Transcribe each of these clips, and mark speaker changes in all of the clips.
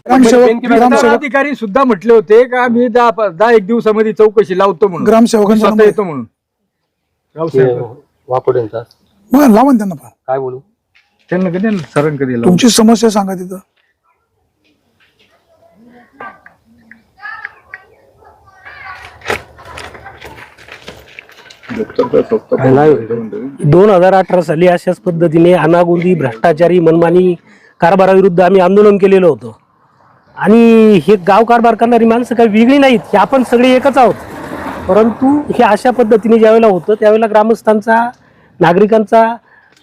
Speaker 1: अधिकारी सुद्धा म्हटले होते का मी 10-1 दिवसामध्ये चौकशी लावतो म्हणून, ग्रामसेवकांचा येतो म्हणून.
Speaker 2: वाकोड्यांचा
Speaker 3: मग लावा त्यांना फार.
Speaker 2: काय बोलू
Speaker 1: त्यांना कधी सरांना कधी लावू.
Speaker 3: तुमची समस्या सांगा तिथं.
Speaker 4: नाही 2018 साली अशाच पद्धतीने अनागोंदी भ्रष्टाचारी मनमानी कारभाराविरुद्ध आम्ही आंदोलन केलेलं होतं. आणि हे गाव कारभार करणारी माणसं काही वेगळी नाहीत, हे आपण सगळे एकच आहोत. परंतु हे अशा पद्धतीने ज्यावेळेला होतं त्यावेळेला ग्रामस्थांचा नागरिकांचा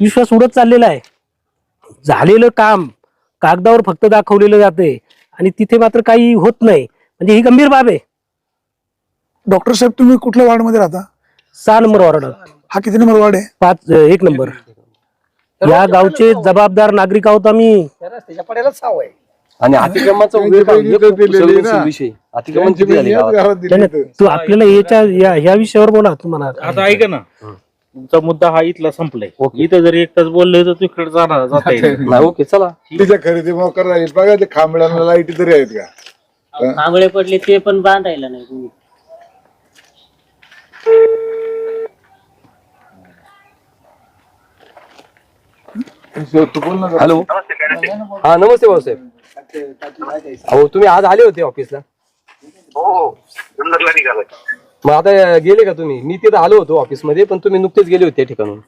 Speaker 4: विश्वास उडत चाललेला आहे. झालेलं काम कागदावर फक्त दाखवलेलं जाते आणि तिथे मात्र काही होत नाही, म्हणजे ही गंभीर बाब आहे.
Speaker 3: डॉक्टर साहेब तुम्ही कुठल्या वार्ड मध्ये राहता?
Speaker 4: 6 नंबर वॉर्डात.
Speaker 3: हा किती नंबर वार्ड आहे?
Speaker 4: 1 नंबर. या गावचे जबाबदार नागरिक आहोत आम्ही.
Speaker 2: आणि अतिक्रमणाचा विषय अतिक्रमण किती झाले गावात?
Speaker 4: तू आपल्याला ह्या विषयावर बोला. तुम्हाला
Speaker 5: आता ऐका ना, तुमचा मुद्दा हा इथला संपलाय. इथं जर एक तास बोलले तर तिकडे जाता येईल.
Speaker 2: ओके चला.
Speaker 6: तिच्या खरेदी मोकर राहील बघा. ते खांबळ्यांना लाईट तरी आहेत का?
Speaker 7: खांबळे पडले ते पण बांधायला नाही तुम्ही.
Speaker 2: हॅलो, हा नमस्ते भाऊसाहेब. अहो तुम्ही आज आले होते ऑफिसला?
Speaker 8: हो, जुन्नरला निघालोय.
Speaker 2: मग आता गेले का तुम्ही? मी तिथं आलो होतो ऑफिस मध्ये, पण तुम्ही नुकतेच गेले होते त्या ठिकाणून.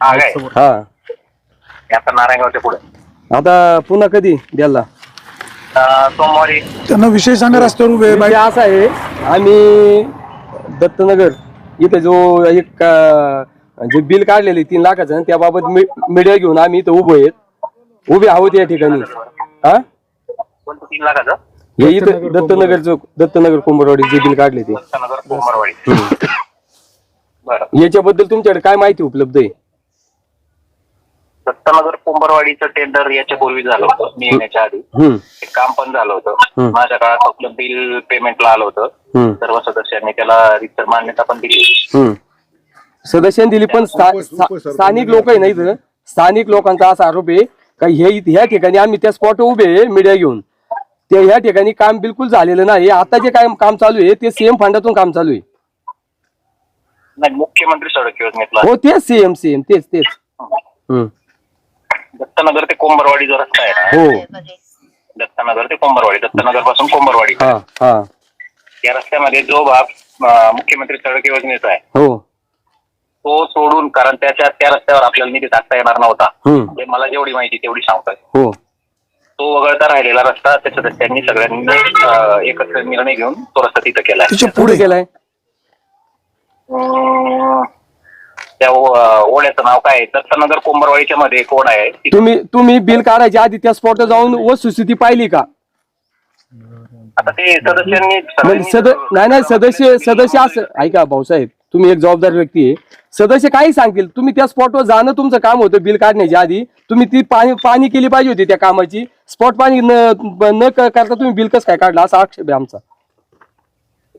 Speaker 2: हा,
Speaker 8: आता नारायणगावच्या पुढे.
Speaker 2: आता पुन्हा कधी द्यायला?
Speaker 8: सोमवारी.
Speaker 3: त्यांना विषय सांगा. रस्त्यावर उभे आहे.
Speaker 2: विषय असा आहे, आम्ही दत्तनगर इथे जो एक जे बिल काढलेले 3 लाखाचं, त्याबाबत मीडिया घेऊन आम्ही इथं उभे आहोत या ठिकाणी. हा,
Speaker 8: 3 लाखाचं
Speaker 2: हे इथं दत्तनगर कुंभरवाडी जे बिल काढले ते. याच्याबद्दल तुमच्याकडे काय माहिती उपलब्ध आहे?
Speaker 8: दत्तनगर कुंभरवाडीचं टेंडर याच्या पूर्वी झालं होतं, मी येण्याच्या आधी. ते काम पण झालं होतं. माझ्या काळात आपलं बिल पेमेंटला आलं होतं. सर्व सदस्यांनी त्याला रितसर मान्यता पण दिली.
Speaker 2: सदस्यांनी दिली, पण स्थानिक लोक आहे नाही. स्थानिक लोकांचा असा आरोप आहे का ह्या ठिकाणी आम्ही त्या स्पॉट उभे मीडिया घेऊन, ते ह्या ठिकाणी काम बिलकुल झालेलं नाही. आता जे काय काम चालू आहे ते सीएम फंडातून काम चालू आहे.
Speaker 8: नाही, मुख्यमंत्री सडक योजनेतला.
Speaker 2: हो तेच सीएम तेच.
Speaker 8: दत्तनगर ते कुंभरवाडी जो रस्ता आहे.
Speaker 2: हो,
Speaker 8: दत्तनगर ते कुंभरवाडी, दत्तनगर पासून कुंभरवाडी, या रस्त्यामध्ये जो भाग मुख्यमंत्री सडक योजनेचा आहे,
Speaker 2: हो,
Speaker 8: तो सोडून, कारण त्या रस्त्यावर आपल्याला निधी टाकता येणार नव्हता. म्हणजे मला जेवढी माहिती तेवढी सांगतोय.
Speaker 2: हो,
Speaker 8: तो वगळता राहिलेला रस्ता त्या सदस्यांनी सगळ्यांनी एकत्र निर्णय घेऊन तो रस्ता तिथं केलाय.
Speaker 2: पुढे गेलाय.
Speaker 8: त्या ओढ्याचं नाव काय आहे? दत्तनगर कुंभरवाडीच्या मध्ये एक ओढा आहे.
Speaker 2: तुम्ही बिल काढायच्या आधी त्या स्पॉटला जाऊन वस्तुस्थिती पाहिली का?
Speaker 8: आता ते सदस्यांनी
Speaker 2: नाही सदस्य असं ऐका भाऊसाहेब, तुम्ही एक जबाबदार व्यक्ती आहे. सदस्य काही सांगतील, तुम्ही त्या स्पॉटवर जाणं तुमचं काम होतं. बिल काढण्याच्या आधी तुम्ही ती पाणी केली पाहिजे होती त्या कामाची. स्पॉट पाणी न करता तुम्ही बिल कसं काय काढला असा आक्षेप आहे आमचा.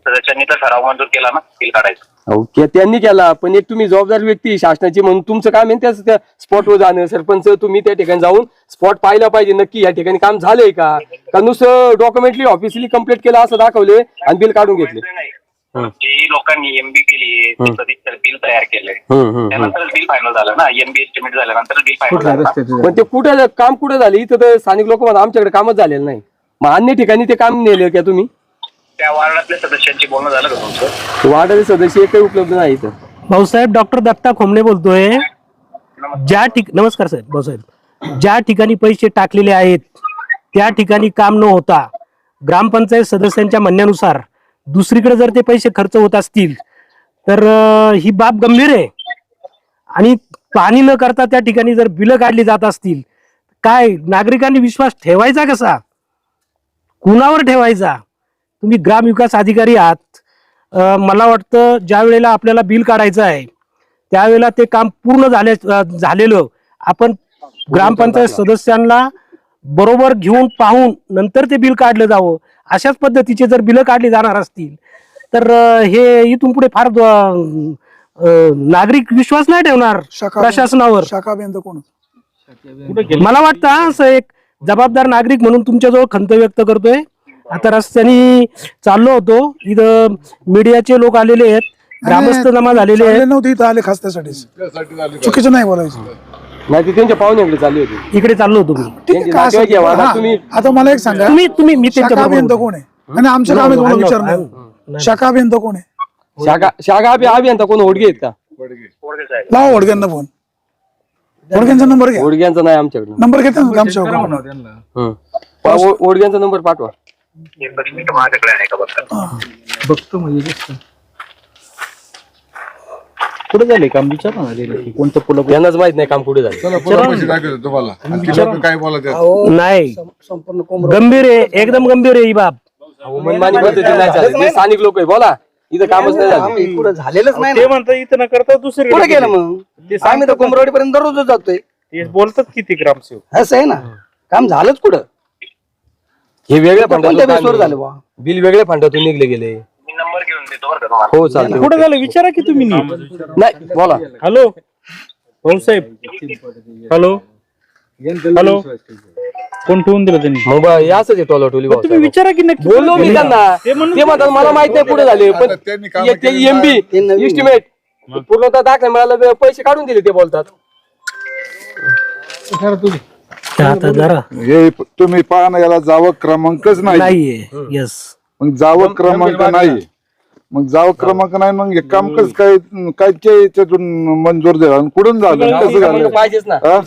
Speaker 8: सदस्यांनी तर ठराव मंजूर केला ना बिल काढायचं.
Speaker 2: ओके, त्यांनी केला, पण एक तुम्ही जबाबदार व्यक्ती शासनाची म्हणून तुमचं काम आहे त्या स्पॉटवर जाणं. सरपंच तुम्ही त्या ठिकाणी जाऊन स्पॉट पाहिला पाहिजे नक्की या ठिकाणी काम झालंय का नुसतं डॉक्युमेंटली ऑफिशियली कंप्लीट केलं असं दाखवले आणि बिल काढून घेतले.
Speaker 8: जे लोकांनी एमबी केली बिल तयार केलंय त्यानंतर बिल फायनल झालं ना. एमबी एस्टिमेट झाल्यानंतर बिल फायनल झालं.
Speaker 2: पण ते कुठे झाले? इथं तर स्थानिक लोक म्हणा आमच्याकडे कामच झालेलं नाही. मग अन्य ठिकाणी ते काम नेले का तुम्ही?
Speaker 8: त्या वार्डातल्या सदस्यांची बोलणं झालं का तुमचं?
Speaker 2: वार्डाचे सदस्य एकही उपलब्ध नाही इथं.
Speaker 4: भाऊसाहेब, डॉक्टर दत्ता खोमणे बोलतोय. नमस्कार साहेब. भाऊसाहेब, ज्या ठिकाणी पैसे टाकलेले आहेत त्या ठिकाणी काम न होता ग्रामपंचायत सदस्यांच्या म्हणण्यानुसार दुसरीकडे जर ते पैसे खर्च होत असतील तर ही बाब गंभीर आहे. आणि पाणी न करता त्या ठिकाणी जर बिलं काढली जात असतील, काय नागरिकांनी विश्वास ठेवायचा कसा? कुणावर ठेवायचा? तुम्ही ग्रामविकास अधिकारी आहात. मला वाटतं ज्या वेळेला आपल्याला बिल काढायचं आहे त्यावेळेला ते काम पूर्ण झालेलं आपण ग्रामपंचायत सदस्यांना बरोबर घेऊन पाहून नंतर ते बिल काढलं जावं. अशाच पद्धतीचे जर बिलं काढली जाणार असतील तर हे इथून पुढे फार नागरिक विश्वास नाही ठेवणार प्रशासनावर.
Speaker 3: शाखा अभियंता कोण?
Speaker 4: मला वाटतं असं एक जबाबदार नागरिक म्हणून तुमच्याजवळ खंत व्यक्त करतोय. आता रस्त्याने चाललो होतो, इथं मीडियाचे लोक आलेले आहेत, ग्रामस्थ जमा झालेले आहेत.
Speaker 3: चालले नव्हते इथं आले खास त्यासाठीच. चुकीचं नाही बोलायचं.
Speaker 2: नाही ती त्यांच्या पाहुण्याकडे चालली होती.
Speaker 4: इकडे चाललो होतो मी.
Speaker 3: ठीक आहे,
Speaker 2: त्यांची
Speaker 3: काय असेल
Speaker 2: नातेवाईक आहे,
Speaker 3: ते.
Speaker 2: आता
Speaker 3: हा,
Speaker 2: तुम्ही-
Speaker 3: आता मला एक सांगा,
Speaker 4: तुम्ही मी
Speaker 3: शाखा
Speaker 4: त्यांच्या
Speaker 3: अभियंता कोण आहे? आणि आमच्या काम आहे तुम्हाला विचारणं. शाखा अभियंता कोण आहे?
Speaker 2: शाखा अभियंता कोण ओढगे आहेत का?
Speaker 3: लावा वडग्यांना फोन. वडग्यांचा नंबर घ्या.
Speaker 2: ओढग्यांचा नाही आमच्याकडे.
Speaker 3: नंबर घेता ना ग्रामसेवक.
Speaker 2: ओढग्यांचा नंबर पाठवा.
Speaker 8: एकच मिनिट माझ्याकडे आहे का बघा.
Speaker 1: बघतो म्हणजे
Speaker 5: कुठे झाले काम विचार ना झाले कोणतं पुला
Speaker 2: यांनाच माहित नाही काम कुठे झालं.
Speaker 6: चला पुढे पैसे दाखवतो तुम्हाला आणि ती लोकं काय बोलत आहेत.
Speaker 4: नाही, गंभीर आहे, एकदम गंभीर आहे ही बाब.
Speaker 2: मनमानी पद्धती नाही चालत. ते स्थानिक लोक आहे, बोला इथं कामच नाही झालं.
Speaker 9: झालेलंच नाही
Speaker 5: ते म्हणतात इथं न करता दुसरी
Speaker 9: पुढे गेलं मग. आम्ही तर कुंभरवाडी पर्यंत दररोज जातोय.
Speaker 5: ते बोलतात किती ग्रामसेवक.
Speaker 9: असं आहे ना, काम झालंच कुठं.
Speaker 2: हे वेगळ्या
Speaker 9: कोणत्या बेसवर झालं
Speaker 2: फंडातून
Speaker 9: बा?
Speaker 2: बिल वेगळ्या फंडातून निघले गेले.
Speaker 8: मी नंबर घेऊन देतो बरं का तुम्हाला.
Speaker 2: हो चालते.
Speaker 5: कुठे झालं विचारा की तुम्ही नीट.
Speaker 2: नाही बोला.
Speaker 5: हॅलो भाऊसाहेब. हॅलो हॅलो कोण ठेवून दिलं त्यांनी.
Speaker 2: मग बा, हे असंच आहे टोलाटोली भाऊ
Speaker 5: तुम्ही विचारा की नक्की.
Speaker 2: बोललो मी त्यांना.
Speaker 5: ते म्हणून
Speaker 2: ते म्हणतात मला माहित नाही कुठे झाले, पण
Speaker 6: त्यांनी कामं केली
Speaker 2: एमबी इस्टिमेट पूर्णतः दाखला मिळाला, पैसे काढून दिले ते बोलतात.
Speaker 4: आता जरा
Speaker 6: हे तुम्ही पहा ना, याला जावं क्रमांकच नाही.
Speaker 4: नाहीये. यस,
Speaker 6: मग जावं क्रमांक नाही. मग जावं क्रमांक नाही, मग हे काम कसं काय काय याच्यातून मंजूर झालं आणि कुठून झालं कसं झालं?
Speaker 2: पाहिजेच ना.
Speaker 6: हा?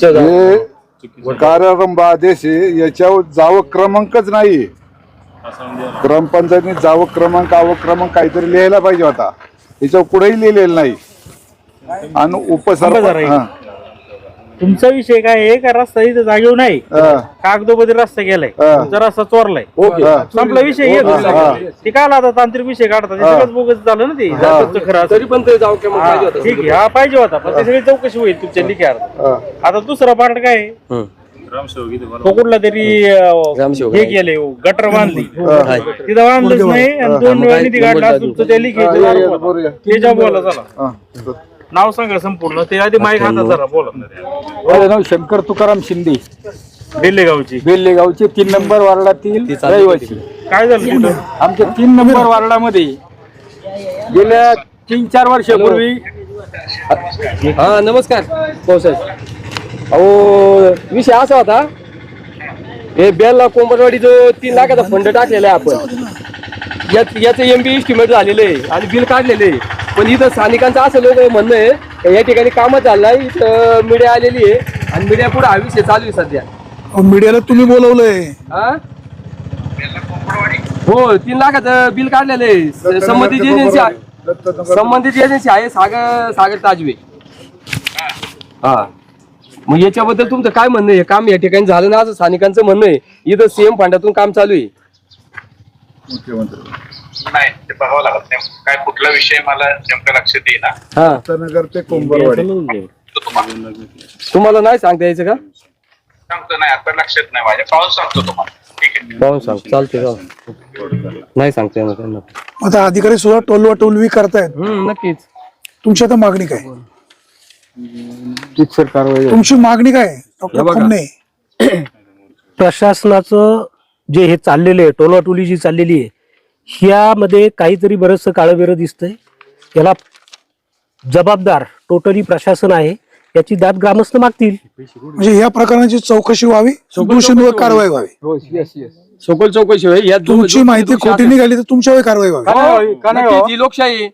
Speaker 6: हे कार्यारंभ आदेश आहे, याच्यावर जावं क्रमांकच नाही. ग्रामपंचायतने जावं क्रमांक आवक क्रमांक काहीतरी लिहायला पाहिजे होता. याच्यावर कुठेही लिहिलेलं नाही. आणि उपसरपंच हा.
Speaker 5: तुमचा विषय काय आहे का रस्ता इथं जागेवर नाही,
Speaker 6: हा.
Speaker 5: कागदोपत्री रस्ता गेलाय,
Speaker 6: हा.
Speaker 5: तुमचा रस्ता चोरलाय.
Speaker 6: हा.
Speaker 5: संपला विषय. एक
Speaker 6: हा.
Speaker 5: ते काय आता तांत्रिक विषय काढतात, ते सगळंच बोगस झालं ना. ते जातचं खरं असं.
Speaker 2: तरी पण ते जाऊ किंवा पाहिजे होतं.
Speaker 5: ठीक आहे, हा पाहिजे होता, पण ते सगळी चौकशी होईल तुमच्या लिख्यात. आता दुसरा पार्ट काय आहे? तो कुठला तरी
Speaker 2: ग्रामसेवक
Speaker 5: हे गेले गटर बांधली, तिथं बांधलंच नाही आणि 2 वेळा निधी काढला तुमचं त्या लिखित बोला. चला नाव सांगा संपूर्ण. ते आधी माईक हातात जरा बोला.
Speaker 1: माझं नाव शंकर तुकाराम शिंदे,
Speaker 5: बेल्लेगावची.
Speaker 1: बेल्लेगावचे 3 नंबर वार्डातील रहिवासी.
Speaker 5: काय झालं तिथं?
Speaker 1: आमच्या 3 नंबर वार्डामध्ये गेल्या 3-4 वर्षापूर्वी
Speaker 2: हा नमस्कार भाऊसाहेब. अहो विषय असा होता, हे बेलला कोंबडवाडी जो 3 लाखाचा फंड टाकलेला आहे आपण, याचं एमबी इस्टिमेट झालेलं आहे आणि बिल काढलेलं आहे. पण इथं स्थानिकांचं असं लोक म्हणणं आहे की या ठिकाणी कामं चाललंय, इथं मीडिया आलेली आहे आणि मीडिया पुढे हा विषय चालू आहे सध्या.
Speaker 3: मीडियाला तुम्ही बोलवलंय.
Speaker 2: हा हो 3 लाखाचं बिल काढलेलं आहे. संबंधित एजन्सी आहे सागर ताजवे. हा मग याच्याबद्दल तुमचं काय म्हणणं आहे? काम या ठिकाणी झालं ना असं स्थानिकांचं म्हणणं आहे. इथं सीएम फंडातून काम चालू आहे.
Speaker 8: नाही ते बघावं लागत नाही. काय कुठला विषय मला नेमका लक्षात येईना.
Speaker 2: हा
Speaker 6: नगर ते कुंभरवाडी.
Speaker 2: तुम्हाला नाही सांगता यायचं का?
Speaker 8: सांगतो नाही, आता लक्षात नाही माझ्या. पाहून सांगतो तुम्हाला. ठीक आहे.
Speaker 2: पाहून सांग. चालते का? नाही सांगता येणार त्यांना.
Speaker 3: आता अधिकारी सुद्धा टोलवा टोलवी करतायत.
Speaker 2: नक्कीच.
Speaker 3: तुमची आता मागणी काय?
Speaker 1: टीचर कारवाई.
Speaker 3: तुमची मागणी काय डॉक्टर खोमणे?
Speaker 4: प्रशासनाचं जे हे चाललेलं आहे, टोलाटोली जी चाललेली आहे, ह्यामध्ये काहीतरी बरंचसं काळबेरं दिसतंय. याला जबाबदार टोटली प्रशासन आहे, याची दाद ग्रामस्थ मागतील.
Speaker 3: म्हणजे या प्रकरणाची चौकशी व्हावी, दोषींवर कारवाई व्हावी.
Speaker 2: सखोल चौकशी होय. यात
Speaker 3: तुमची माहिती खोटी निघाली तर तुमच्यावर कारवाई व्हावी.
Speaker 2: नक्कीच ही लोकशाही आहे.